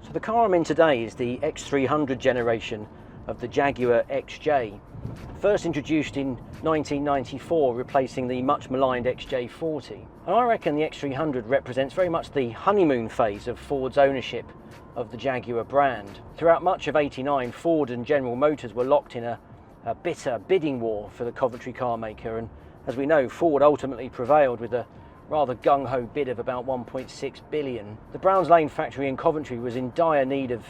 So the car I'm in today is the X300 generation of the Jaguar XJ, first introduced in 1994, replacing the much maligned XJ40. And I reckon the X300 represents very much the honeymoon phase of Ford's ownership of the Jaguar brand. Throughout much of '89, Ford and General Motors were locked in a bitter bidding war for the Coventry car maker, and as we know, Ford ultimately prevailed with a rather gung-ho bid of about 1.6 billion. The Browns Lane factory in Coventry was in dire need of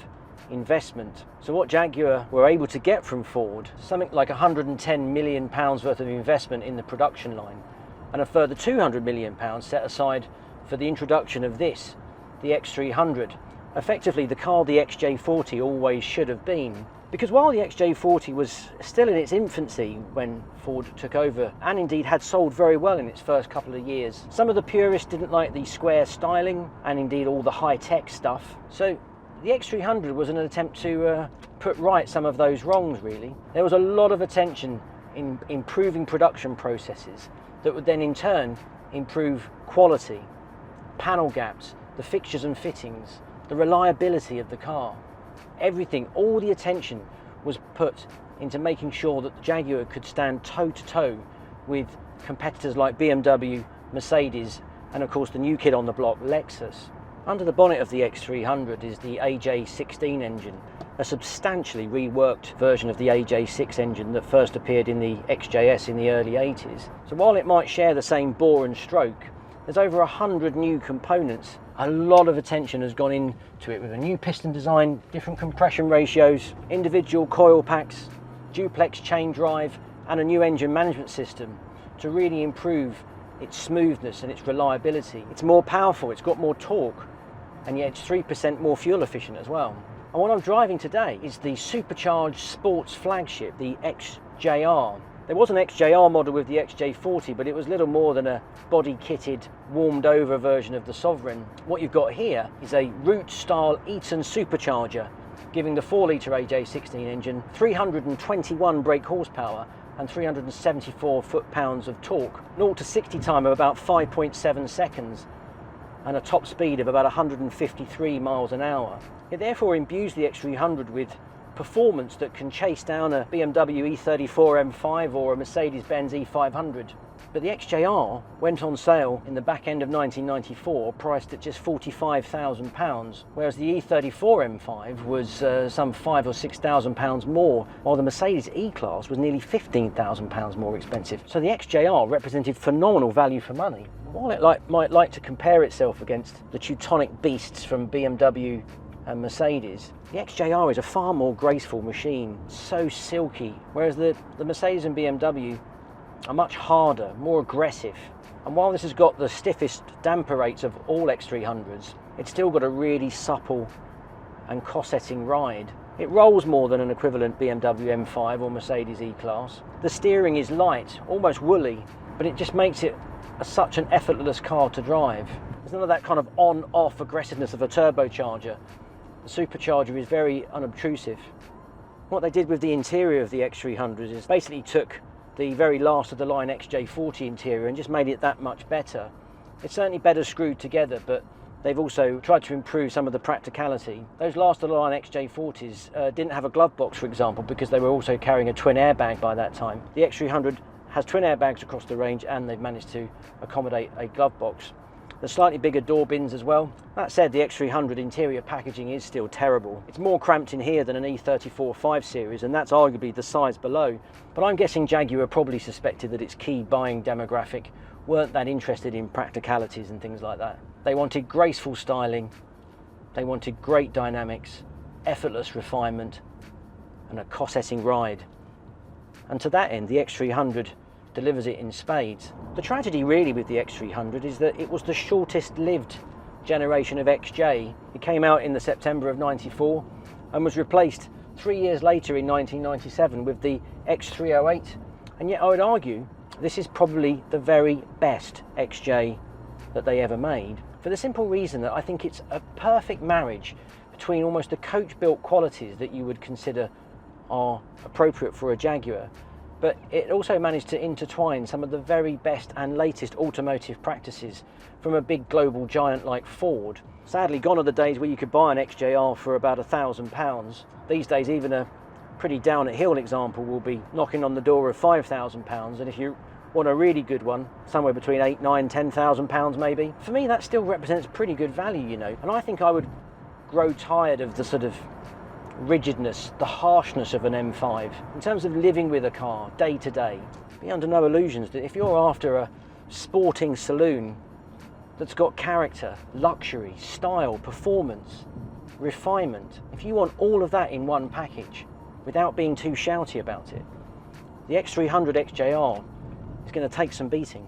investment. So what Jaguar were able to get from Ford, something like £110 million worth of investment in the production line, and a further £200 million set aside for the introduction of this, the X300, effectively the car the XJ40 always should have been. Because while the XJ40 was still in its infancy when Ford took over, and indeed had sold very well in its first couple of years, some of the purists didn't like the square styling and indeed all the high-tech stuff. So the X300 was an attempt to put right some of those wrongs, really. There was a lot of attention in improving production processes that would then in turn improve quality, panel gaps, the fixtures and fittings, the reliability of the car. Everything, all the attention was put into making sure that the Jaguar could stand toe-to-toe with competitors like BMW, Mercedes, and of course the new kid on the block, Lexus. Under the bonnet of the X300 is the AJ16 engine, a substantially reworked version of the AJ6 engine that first appeared in the XJS in the early 80s. So while it might share the same bore and stroke, there's over 100 new components. A lot of attention has gone into it with a new piston design, different compression ratios, individual coil packs, duplex chain drive, and a new engine management system to really improve its smoothness and its reliability. It's more powerful, it's got more torque, and yet it's 3% more fuel efficient as well. And what I'm driving today is the supercharged sports flagship, the XJR. There was an XJR model with the XJ40, but it was little more than a body-kitted, warmed-over version of the Sovereign. What you've got here is a Root-style Eaton supercharger, giving the 4-litre AJ16 engine 321 brake horsepower and 374 foot-pounds of torque, 0 to 60 time of about 5.7 seconds, and a top speed of about 153 miles an hour. It therefore imbues the X300 with performance that can chase down a BMW E34 M5 or a Mercedes-Benz E500. But the XJR went on sale in the back end of 1994, priced at just £45,000, whereas the E34 M5 was some £5,000 or £6,000 more, while the Mercedes E-Class was nearly £15,000 more expensive. So the XJR represented phenomenal value for money. While it might like to compare itself against the Teutonic beasts from BMW and Mercedes, the XJR is a far more graceful machine, so silky, whereas the Mercedes and BMW are much harder, more aggressive. And while this has got the stiffest damper rates of all X300s, it's still got a really supple and corsetting ride. It rolls more than an equivalent BMW M5 or Mercedes E-Class. The steering is light, almost woolly, but it just makes it such an effortless car to drive. There's none of that kind of on-off aggressiveness of a turbocharger. The supercharger is very unobtrusive. What they did with the interior of the X300 is basically took the very last of the line XJ40 interior and just made it that much better. It's certainly better screwed together, but they've also tried to improve some of the practicality. Those last of the line XJ40s didn't have a glove box, for example, because they were also carrying a twin airbag by that time. The X300 has twin airbags across the range, and they've managed to accommodate a glove box. There's slightly bigger door bins as well. That said, the X300 interior packaging is still terrible. It's more cramped in here than an E34 5 Series, and that's arguably the size below. But I'm guessing Jaguar probably suspected that its key buying demographic weren't that interested in practicalities and things like that. They wanted graceful styling, they wanted great dynamics, effortless refinement, and a corsetting ride. And to that end, the X300 delivers it in spades. The tragedy really with the X300 is that it was the shortest lived generation of XJ. It came out in the September of '94 and was replaced 3 years later in 1997 with the X308, and yet I would argue this is probably the very best XJ that they ever made, for the simple reason that I think it's a perfect marriage between almost the coach-built qualities that you would consider are appropriate for a Jaguar, but it also managed to intertwine some of the very best and latest automotive practices from a big global giant like Ford. Sadly, gone are the days where you could buy an XJR for about £1,000. These days, even a pretty down-at-hill example will be knocking on the door of £5,000, and if you want a really good one, somewhere between £8,000, £9,000, £10,000 maybe. For me, that still represents pretty good value, you know, and I think I would grow tired of the sort of rigidness, the harshness of an M5. In terms of living with a car day to day, be under no illusions that if you're after a sporting saloon that's got character, luxury, style, performance, refinement, if you want all of that in one package without being too shouty about it, the X300 XJR is going to take some beating.